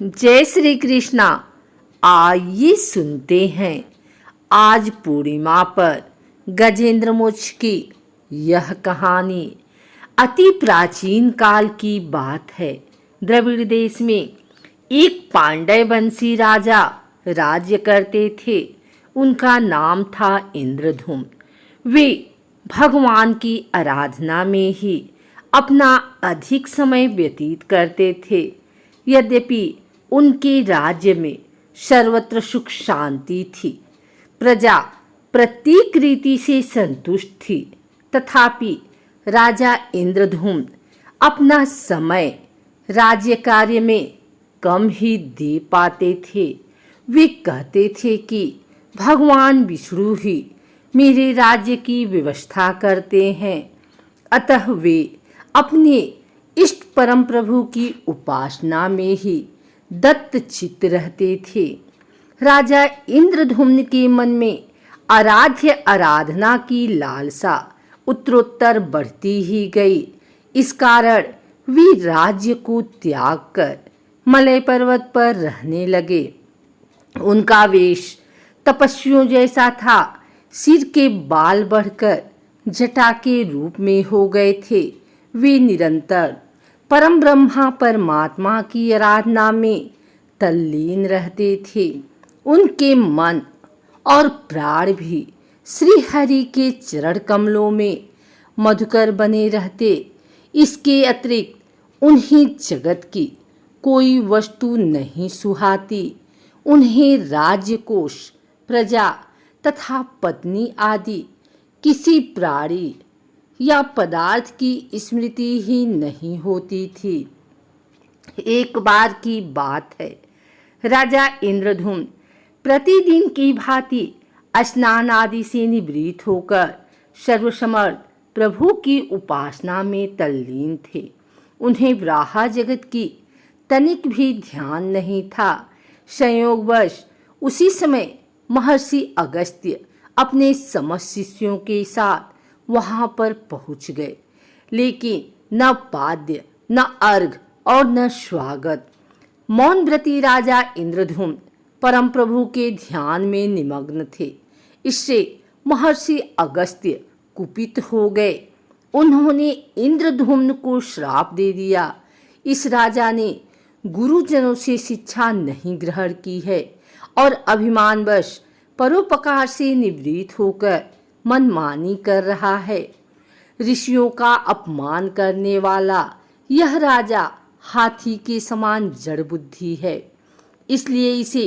जय श्री कृष्णा। आइए सुनते हैं आज पूर्णिमा पर गजेंद्र मोक्ष की यह कहानी। अति प्राचीन काल की बात है। द्रविड़ देश में एक पांड्य वंशी राजा राज्य करते थे। उनका नाम था इंद्रधुम्न। वे भगवान की आराधना में ही अपना अधिक समय व्यतीत करते थे। यद्यपि उनके राज्य में सर्वत्र सुख शांति थी, प्रजा प्रत्येक रीति से संतुष्ट थी, तथापि राजा इंद्रधुम्न अपना समय राज्य कार्य में कम ही दे पाते थे। वे कहते थे कि भगवान विष्णु ही मेरे राज्य की व्यवस्था करते हैं, अतः वे अपने इष्ट परम प्रभु की उपासना में ही दत्त चित्त रहते थे। राजा इंद्रधुम्न के मन में आराध्य आराधना की लालसा उत्तरोत्तर बढ़ती ही गई। इस कारण वे राज्य को त्याग कर मलय पर्वत पर रहने लगे। उनका वेश तपस्वियों जैसा था। सिर के बाल बढ़कर जटा के रूप में हो गए थे। वे निरंतर परम ब्रह्मा परमात्मा की आराधना में तल्लीन रहते थे। उनके मन और प्राण भी श्री हरि के चरण कमलों में मधुकर बने रहते। इसके अतिरिक्त उन्हें जगत की कोई वस्तु नहीं सुहाती। उन्हें राज्य कोष, प्रजा तथा पत्नी आदि किसी प्राणी या पदार्थ की स्मृति ही नहीं होती थी। एक बार की बात है, राजा इंद्रधुम्न प्रतिदिन की भांति स्नान आदि से निवृत्त होकर सर्वसमर्थ प्रभु की उपासना में तल्लीन थे। उन्हें वराह जगत की तनिक भी ध्यान नहीं था। संयोगवश उसी समय महर्षि अगस्त्य अपने समस्त शिष्यों के साथ वहां पर पहुंच गए, लेकिन न पाद्य, न अर्घ और न स्वागत। मौन व्रती राजा इंद्रधुम्न परम प्रभु के ध्यान में निमग्न थे। इससे महर्षि अगस्त्य कुपित हो गए। उन्होंने इंद्रधुम्न को श्राप दे दिया। इस राजा ने गुरुजनों से शिक्षा नहीं ग्रहण की है और अभिमानवश परोपकार से निवृत्त होकर मनमानी कर रहा है। ऋषियों का अपमान करने वाला यह राजा हाथी के समान जड़ बुद्धि है। इसलिए इसे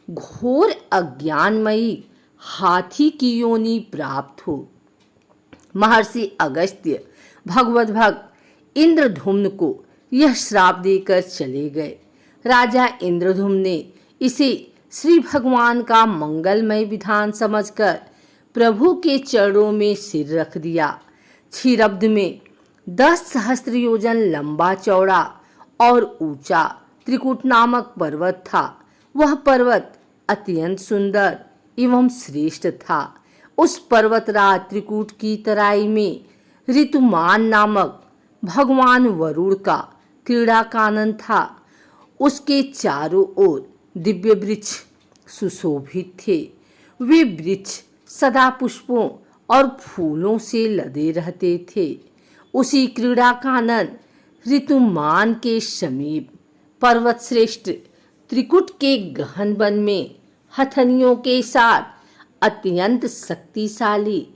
घोर अज्ञानमयी हाथी की योनि प्राप्त हो। महर्षि अगस्त्य भगवत भक्त इंद्रधुम्न को यह श्राप देकर चले गए। राजा इंद्रधुम्न ने इसे श्री भगवान का मंगलमय विधान समझकर प्रभु के चरणों में सिर रख दिया। क्षीरब्द में 10 सहस्त्र योजन लंबा चौड़ा और ऊंचा त्रिकुट नामक पर्वत था। वह पर्वत अत्यंत सुंदर एवं श्रेष्ठ था। उस पर्वतराज त्रिकुट की तराई में ऋतुमान नामक भगवान वरुण का क्रीड़ा कानन था। उसके चारों ओर दिव्य वृक्ष सुशोभित थे। वे वृक्ष सदा पुष्पों और फूलों से लदे रहते थे। उसी क्रीड़ा कानन ऋतुमान के समीप पर्वत श्रेष्ठ त्रिकुट के गहन वन में हथनियों के साथ अत्यंत शक्तिशाली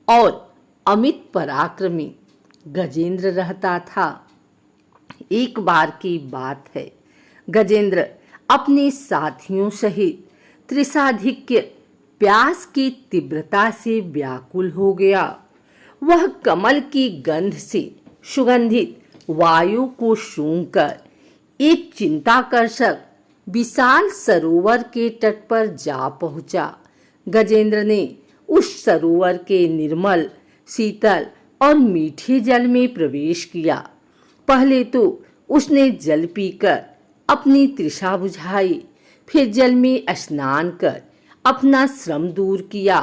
और अमित पराक्रमी गजेंद्र रहता था। एक बार की बात है, गजेंद्र अपने साथियों सहित त्रिसाधिक्य प्यास की तीव्रता से व्याकुल हो गया। वह कमल की गंध से सुगंधित वायु को सूंघकर एक चिंताकर्षक विशाल सरोवर के तट पर जा पहुंचा। गजेंद्र ने उस सरोवर के निर्मल, शीतल और मीठे जल में प्रवेश किया। पहले तो उसने जल पीकर अपनी तृषा बुझाई, फिर जल में स्नान कर अपना श्रम दूर किया।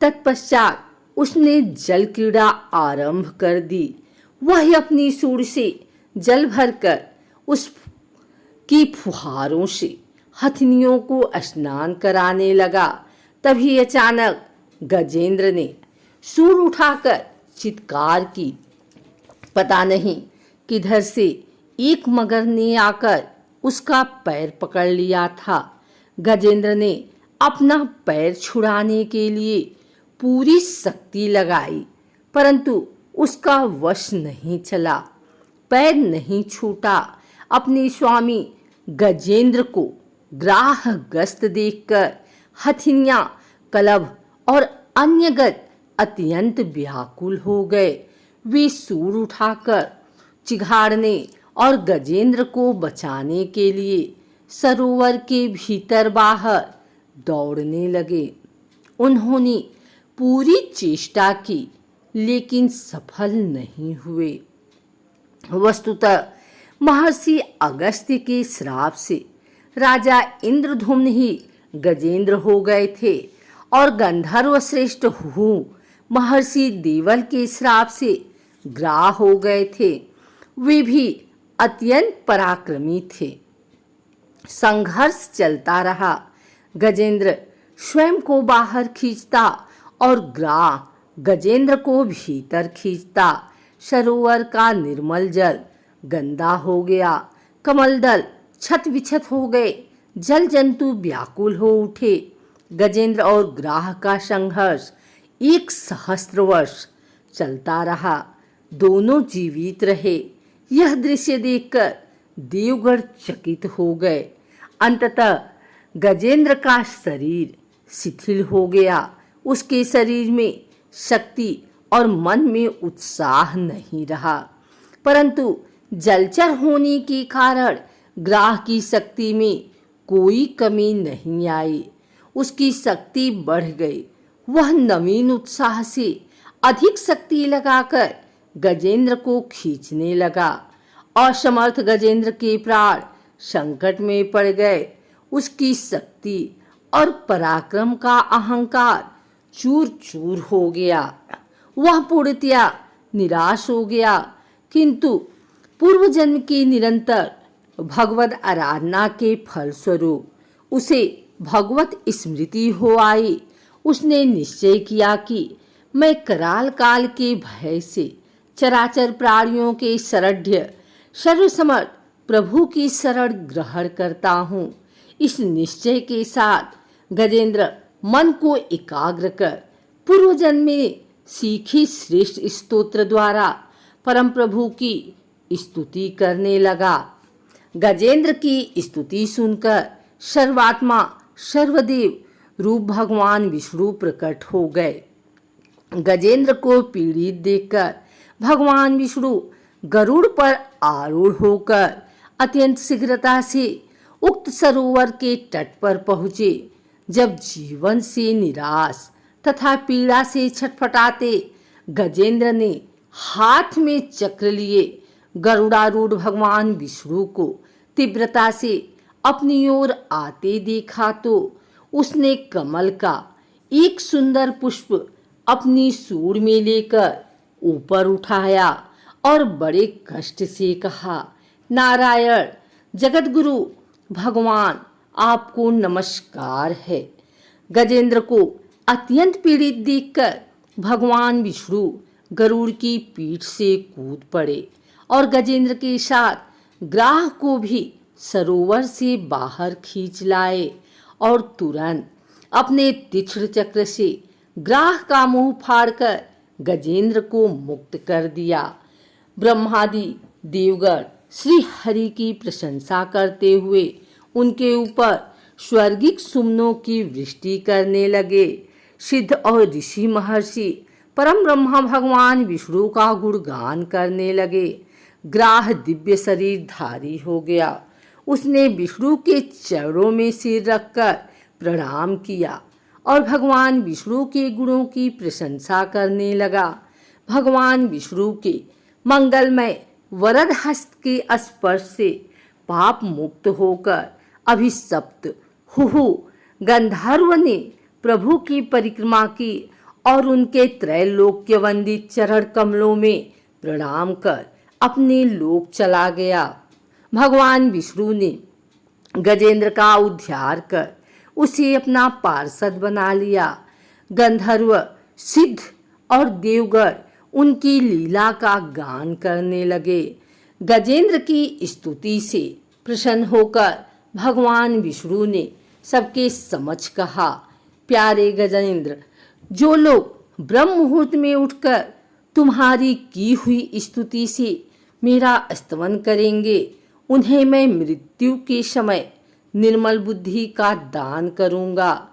तत्पश्चात उसने जल क्रीड़ा आरंभ कर दी। वह अपनी सूंड से जल भरकर उस की फुहारों से हथनियों को स्नान कराने लगा। तभी अचानक गजेंद्र ने सूर उठाकर चित्कार की। पता नहीं किधर से एक मगर ने आकर उसका पैर पकड़ लिया था। गजेंद्र ने अपना पैर छुड़ाने के लिए पूरी शक्ति लगाई, परंतु उसका वश नहीं चला। पैर नहीं छूटा। अपने स्वामी गजेंद्र को ग्राहग्रस्त देखकर हथिनियां, कलभ और अन्य गज अत्यंत व्याकुल हो गए। वे सूर उठाकर चिघाड़ने और गजेंद्र को बचाने के लिए सरोवर के भीतर बाहर दौड़ने लगे। उन्होंने पूरी चेष्टा की, लेकिन सफल नहीं हुए। वस्तुतः महर्षि अगस्त्य के श्राप से राजा इंद्रधुम्न ही गजेंद्र हो गए थे और गंधर्व श्रेष्ठ हूँ महर्षि देवल के श्राप से ग्राह हो गए थे। वे भी अत्यंत पराक्रमी थे। संघर्ष चलता रहा। गजेंद्र स्वयं को बाहर खींचता और ग्राह गजेंद्र को भीतर खींचता। सरोवर का निर्मल जल गंदा हो गया। कमलदल छत बिछत हो गए। जल जंतु व्याकुल हो उठे। गजेंद्र और ग्राह का संघर्ष 1 सहस्त्र वर्ष चलता रहा। दोनों जीवित रहे। यह दृश्य देखकर देवगण चकित हो गए। अंततः गजेंद्र का शरीर शिथिल हो गया। उसके शरीर में शक्ति और मन में उत्साह नहीं रहा, परंतु जलचर होने के कारण ग्राह की शक्ति में कोई कमी नहीं आई। उसकी शक्ति बढ़ गई। वह नवीन उत्साह से अधिक शक्ति लगाकर गजेंद्र को खींचने लगा। असमर्थ गजेंद्र के प्राण संकट में पड़ गए। उसकी शक्ति और पराक्रम का अहंकार चूर चूर हो गया। वह पूर्णतया निराश हो गया, किंतु पूर्व जन्म की निरंतर भगवत आराधना के फलस्वरूप उसे भगवत स्मृति हो आई। उसने निश्चय किया कि मैं कराल काल के भय से चराचर प्राणियों के शरण्य सर्वसमर्थ प्रभु की शरण ग्रहण करता हूँ। इस निश्चय के साथ गजेंद्र मन को एकाग्र कर पूर्व जन्म में सीखी श्रेष्ठ स्तोत्र द्वारा परम प्रभु की स्तुति करने लगा। गजेंद्र की स्तुति सुनकर सर्वात्मा सर्वदेव रूप भगवान विष्णु प्रकट हो गए। गजेंद्र को पीड़ित देखकर भगवान विष्णु गरुड़ पर आरूढ़ होकर अत्यंत शीघ्रता से उक्त सरोवर के तट पर पहुँचे। जब जीवन से निराश तथा पीड़ा से छटपटाते गजेंद्र ने हाथ में चक्र लिए गरुड़ारूढ़ भगवान विष्णु को तीव्रता से अपनी ओर आते देखा, तो उसने कमल का एक सुंदर पुष्प अपनी सूंड में लेकर ऊपर उठाया और बड़े कष्ट से कहा, नारायण जगतगुरु भगवान, आपको नमस्कार है। गजेंद्र को अत्यंत पीड़ित देखकर भगवान विष्णु गरुड़ की पीठ से कूद पड़े और गजेंद्र के साथ ग्राह को भी सरोवर से बाहर खींच लाए और तुरंत अपने तीक्ष्ण चक्र से ग्राह का मुंह फाड़कर गजेंद्र को मुक्त कर दिया। ब्रह्मादि देवगण श्री हरि की प्रशंसा करते हुए उनके ऊपर स्वर्गिक सुमनों की वृष्टि करने लगे। सिद्ध और ऋषि महर्षि परम ब्रह्मा भगवान विष्णु का गुणगान करने लगे। ग्राह दिव्य शरीर धारी हो गया। उसने विष्णु के चरणों में सिर रखकर प्रणाम किया और भगवान विष्णु के गुणों की प्रशंसा करने लगा। भगवान विष्णु के मंगलमय वरद हस्त के स्पर्श से पाप मुक्त होकर अभिशप्त हुहु गंधर्व ने प्रभु की परिक्रमा की और उनके त्रैलोक्य वंदित चरण कमलों में प्रणाम कर अपने लोक चला गया। भगवान विष्णु ने गजेंद्र का उद्धार कर उसे अपना पार्षद बना लिया। गंधर्व, सिद्ध और देवगण उनकी लीला का गान करने लगे। गजेंद्र की स्तुति से प्रसन्न होकर भगवान विष्णु ने सबके समक्ष कहा, प्यारे गजेंद्र, जो लोग ब्रह्म मुहूर्त में उठकर तुम्हारी की हुई स्तुति से मेरा स्तवन करेंगे, उन्हें मैं मृत्यु के समय निर्मल बुद्धि का दान करूंगा।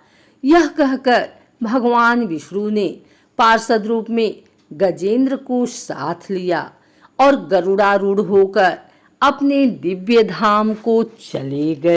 यह कहकर भगवान विष्णु ने पार्षद रूप में गजेंद्र को साथ लिया और गरुड़ारूढ़ होकर अपने दिव्य धाम को चले गए।